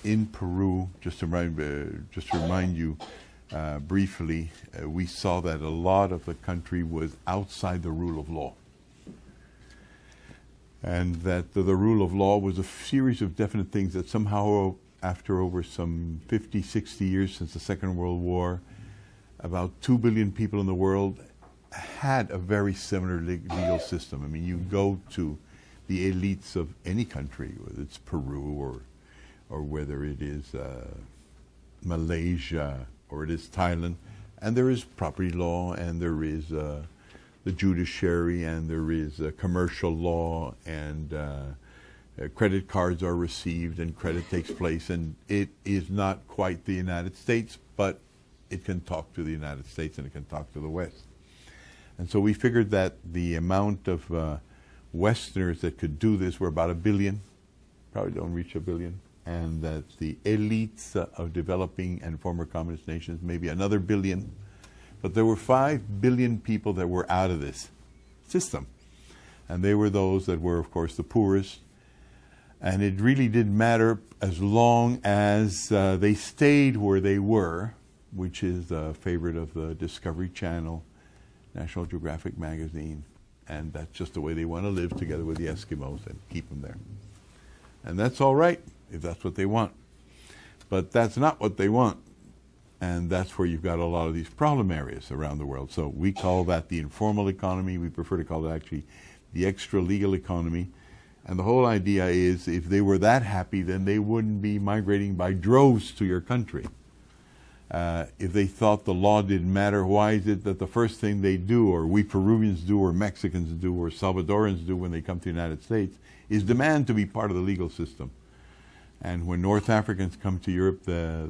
in Peru, just to remind you briefly, we saw that a lot of the country was outside the rule of law. And that the rule of law was a series of definite things that somehow, after over some 50, 60 years since the Second World War, about 2 billion people in the world had a very similar legal system. I mean, you go to the elites of any country, whether it's Peru or whether it is Malaysia or it is Thailand, and there is property law, and there is the judiciary, and there is commercial law, and credit cards are received, and credit takes place, and it is not quite the United States, but it can talk to the United States and it can talk to the West. And so we figured that the amount of Westerners that could do this were about 1 billion, probably don't reach 1 billion, and that the elites of developing and former communist nations, maybe another 1 billion, but there were 5 billion people that were out of this system. And they were those that were, of course, the poorest. And it really didn't matter as long as they stayed where they were, which is the favorite of the Discovery Channel, National Geographic magazine. And that's just the way they want to live together with the Eskimos and keep them there. And that's all right if that's what they want. But that's not what they want. And that's where you've got a lot of these problem areas around the world. So we call that the informal economy. We prefer to call it actually the extra-legal economy. And the whole idea is if they were that happy, then they wouldn't be migrating by droves to your country. If they thought the law didn't matter, why is it that the first thing they do, or we Peruvians do, or Mexicans do, or Salvadorans do when they come to the United States, is demand to be part of the legal system? And when North Africans come to Europe,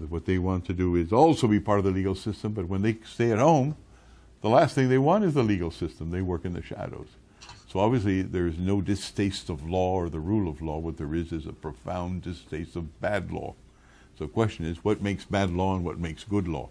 what they want to do is also be part of the legal system, but when they stay at home, the last thing they want is the legal system. They work in the shadows. So obviously there's no distaste of law or the rule of law. What there is a profound distaste of bad law. So the question is, what makes bad law and what makes good law?